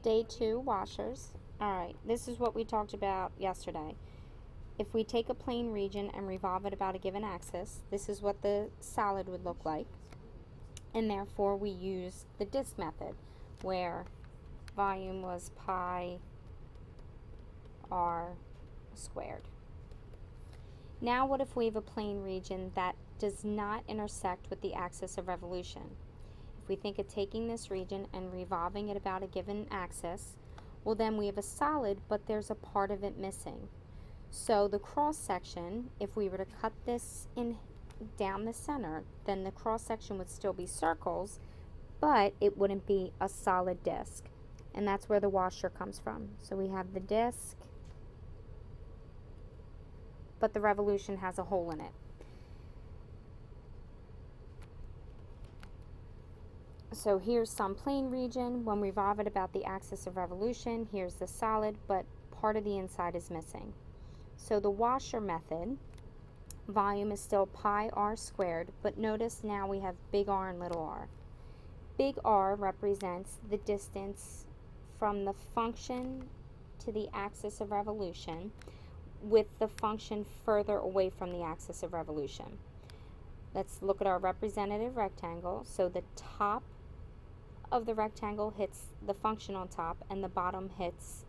Day 2, washers. Alright, this is what we talked about yesterday. If we take a plane region and revolve it about a given axis, this is what the solid would look like. And therefore we use the disk method, where volume was pi r squared. Now what if we have a plane region that does not intersect with the axis of revolution? If we think of taking this region and revolving it about a given axis, well then we have a solid, but there's a part of it missing. So the cross section, if we were to cut this in down the center, then the cross section would still be circles, but it wouldn't be a solid disc. And that's where the washer comes from. So we have the disc, but the revolution has a hole in it. So here's some plane region. When we revolve it about the axis of revolution, here's the solid, but part of the inside is missing. So the washer method, volume is still pi r squared, but notice now we have big R and little r. Big R represents the distance from the function to the axis of revolution, with the function further away from the axis of revolution. Let's look at our representative rectangle. So the top of the rectangle hits the function on top, and the bottom hits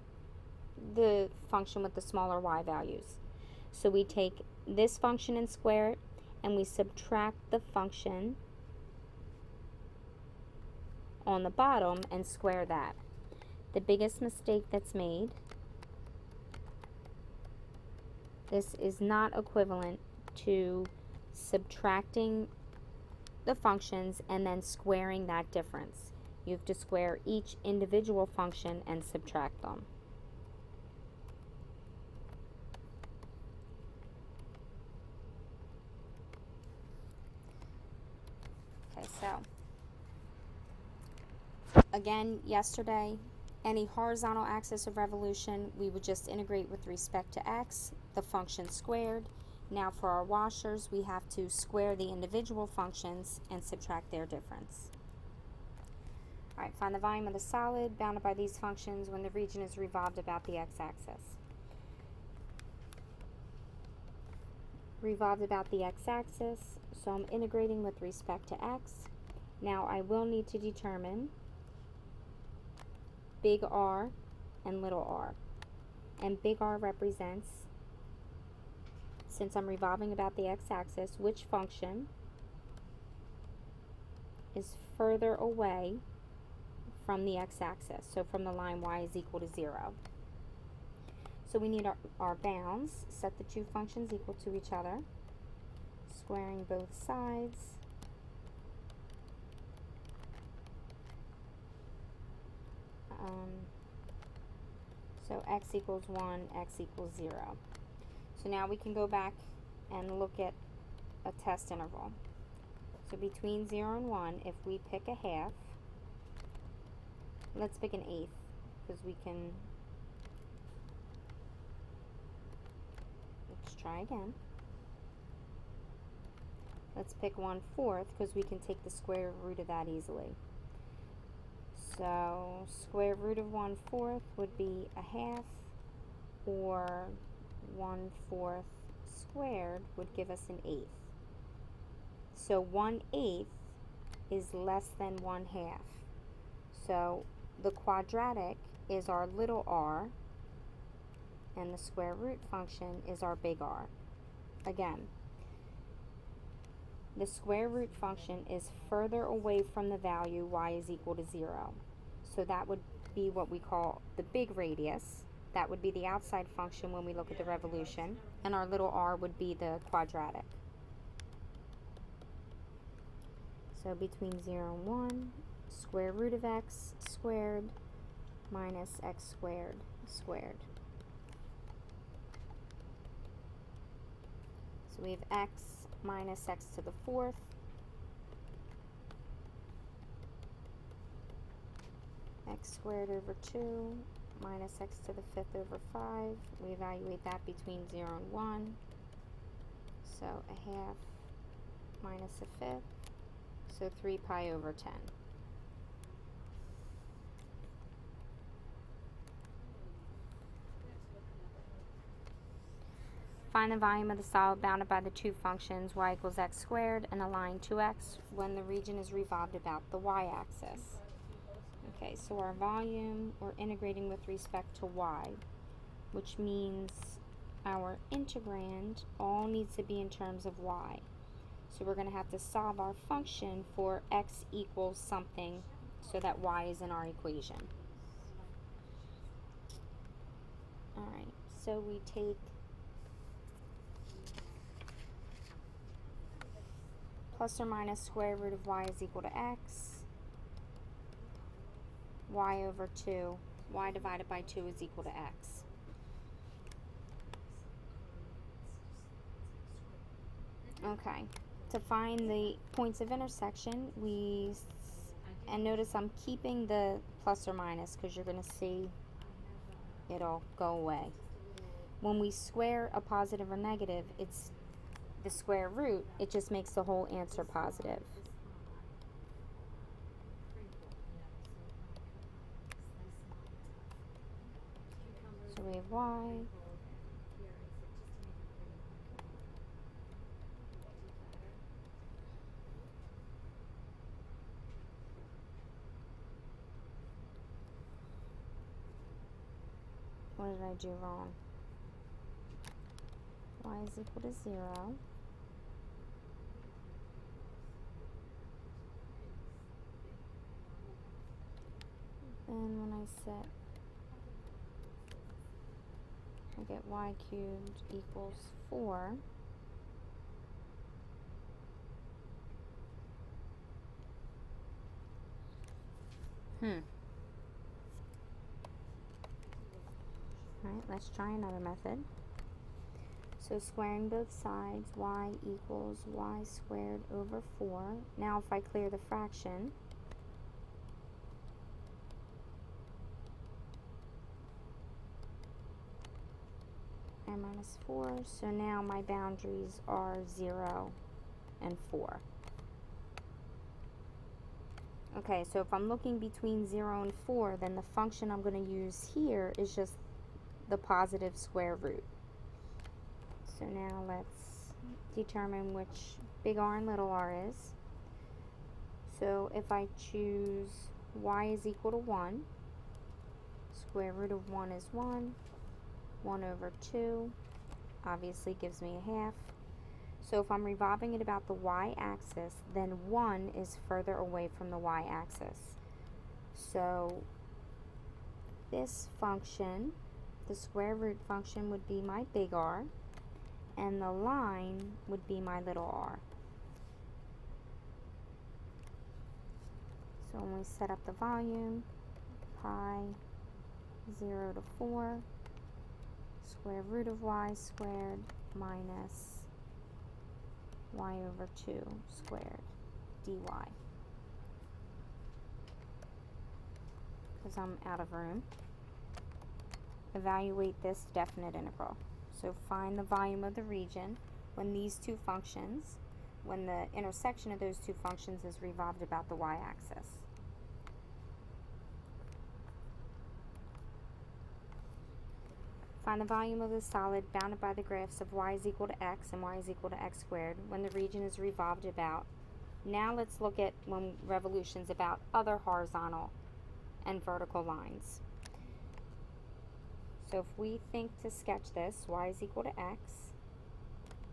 the function with the smaller y values. So we take this function and square it, and we subtract the function on the bottom and square that. The biggest mistake that's made, this is not equivalent to subtracting the functions and then squaring that difference. You have to square each individual function and subtract them. Okay, so again, yesterday, any horizontal axis of revolution, we would just integrate with respect to x, the function squared. Now for our washers, we have to square the individual functions and subtract their difference. Alright, find the volume of the solid bounded by these functions when the region is revolved about the x-axis. Revolved about the x-axis, so I'm integrating with respect to x. Now I will need to determine big R and little r. And big R represents, since I'm revolving about the x-axis, which function is further away from the x-axis, so from the line y is equal to 0. So we need our bounds. Set the two functions equal to each other, squaring both sides. So x equals 1, x equals 0. So now we can go back and look at a test interval. So between 0 and 1, if we pick a half, let's pick an eighth, because we can, let's try again. Let's pick 1/4, because we can take the square root of that easily. So square root of 1/4 would be a half, or 1/4 squared would give us an eighth. So 1/8 is less than 1/2. So the quadratic is our little r, and the square root function is our big R. Again, the square root function is further away from the value y is equal to 0. So that would be what we call the big radius. That would be the outside function when we look at the revolution, and our little r would be the quadratic. So between 0 and 1, square root of x squared minus x squared squared. So we have x minus x to the 4th x squared over 2 minus x to the 5th over 5. We evaluate that between 0 and 1. So a half minus a 5th, so 3 pi over 10. Find the volume of the solid bounded by the two functions y equals x squared and a line 2x when the region is revolved about the y-axis. Okay, so our volume, we're integrating with respect to y, which means our integrand all needs to be in terms of y. So we're going to have to solve our function for x equals something so that y is in our equation. Alright, so we take plus or minus square root of y is equal to x, y over 2, y divided by 2 is equal to x. Okay, to find the points of intersection, and notice I'm keeping the plus or minus because you're going to see it'll go away. When we square a positive or negative, it's the square root, it just makes the whole answer positive. So we have y. What did I do wrong? Y is equal to 0. And when I set, I get y cubed equals 4. Alright, let's try another method. So squaring both sides, y equals y squared over 4. Now if I clear the fraction, and minus 4, so now my boundaries are 0 and 4. Okay, so if I'm looking between 0 and 4, then the function I'm going to use here is just the positive square root. So now let's determine which big R and little r is. So if I choose y is equal to 1, square root of 1 is 1, 1 over 2 obviously gives me a half. So if I'm revolving it about the y-axis, then 1 is further away from the y-axis. So this function, the square root function, would be my big R, and the line would be my little r. So when we set up the volume, pi 0 to 4, square root of y squared minus y over 2 squared dy. Because I'm out of room. Evaluate this definite integral. So find the volume of the region when these two functions, when the intersection of those two functions is revolved about the y-axis. Find the volume of the solid bounded by the graphs of y is equal to x and y is equal to x squared when the region is revolved about. Now let's look at when revolutions about other horizontal and vertical lines. So if we think to sketch this, y is equal to x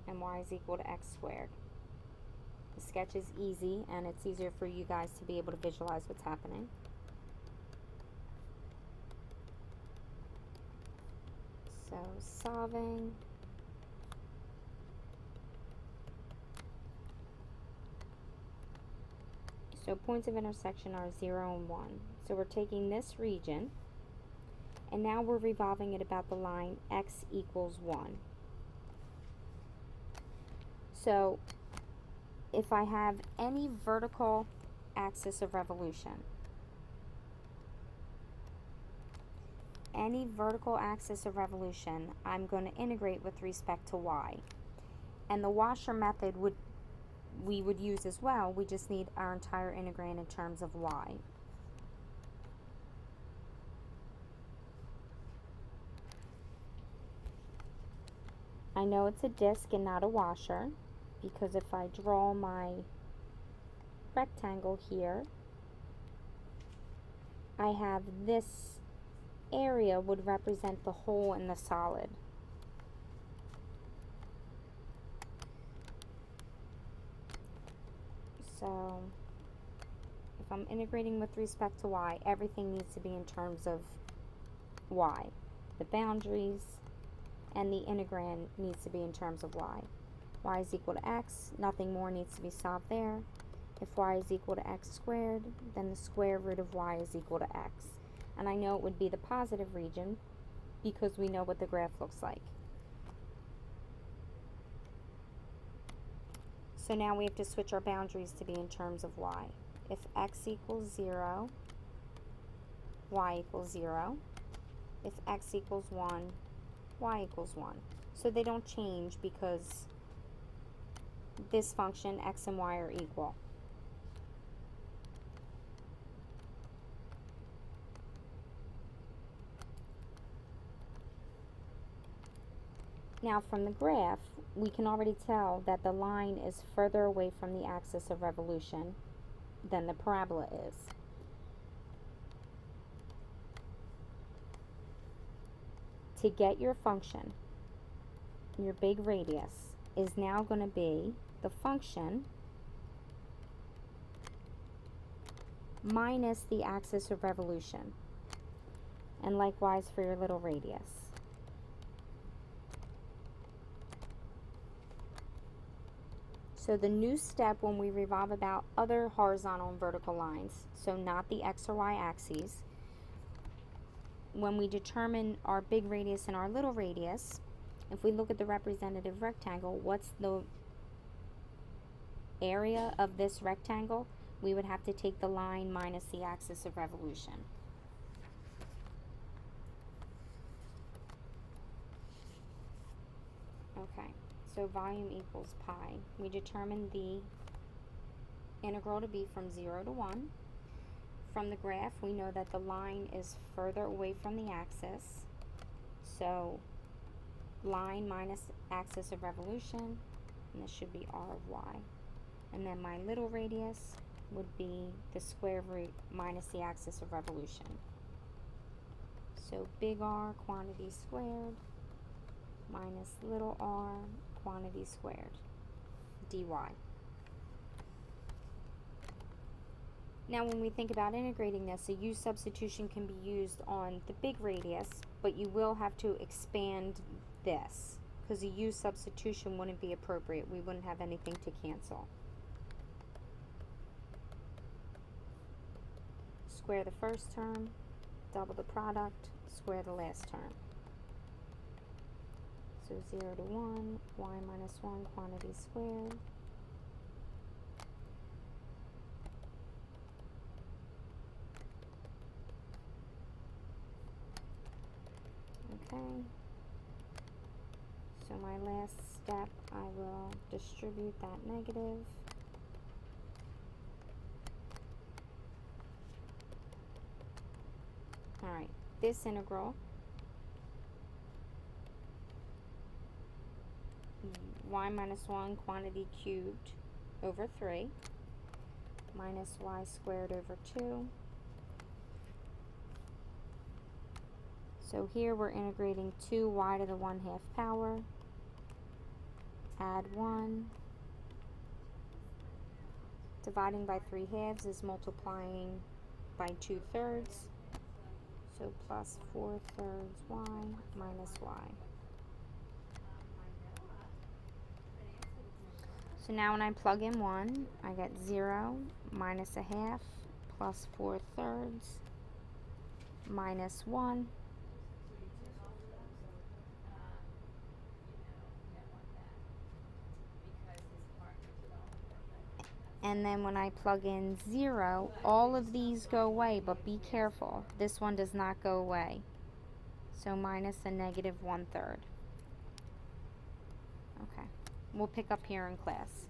and y is equal to x squared. The sketch is easy and it's easier for you guys to be able to visualize what's happening. So solving. So points of intersection are 0 and 1. So we're taking this region and now we're revolving it about the line x equals 1. So if I have any vertical axis of revolution, I'm going to integrate with respect to y. And the washer method we would use as well. We just need our entire integrand in terms of y. I know it's a disc and not a washer, because if I draw my rectangle here, I have this area would represent the hole in the solid. So if I'm integrating with respect to y, everything needs to be in terms of y. The boundaries and the integrand needs to be in terms of y. Y is equal to x, nothing more needs to be solved there. If y is equal to x squared, then the square root of y is equal to x. And I know it would be the positive region because we know what the graph looks like. So now we have to switch our boundaries to be in terms of y. If x equals 0, y equals 0. If x equals 1, y equals 1. So they don't change because this function, x and y, are equal. Now from the graph, we can already tell that the line is further away from the axis of revolution than the parabola is. To get your function, your big radius is now going to be the function minus the axis of revolution, and likewise for your little radius. So the new step when we revolve about other horizontal and vertical lines, so not the x or y axes, when we determine our big radius and our little radius, if we look at the representative rectangle, what's the area of this rectangle? We would have to take the line minus the axis of revolution. Okay, so volume equals pi. We determined the integral to be from 0 to 1. From the graph, we know that the line is further away from the axis. So line minus axis of revolution, and this should be r of y. And then my little radius would be the square root minus the axis of revolution. So big R quantity squared minus little r quantity squared dy. Now when we think about integrating this, a u substitution can be used on the big radius, but you will have to expand this because a u substitution wouldn't be appropriate. We wouldn't have anything to cancel. Square the first term, double the product, square the last term. So 0 to 1, y minus 1 quantity squared. Okay. So my last step, I will distribute that negative. Alright, this integral, y minus 1 quantity cubed over 3 minus y squared over 2. So here we're integrating 2y to the 1/2 power, add 1. Dividing by 3/2 is multiplying by 2/3. So plus 4/3 y minus y. So now when I plug in 1, I get 0 minus 1/2 plus 4/3 minus 1. And then when I plug in 0, all of these go away, but be careful. This one does not go away. So minus a negative 1/3. Okay, we'll pick up here in class.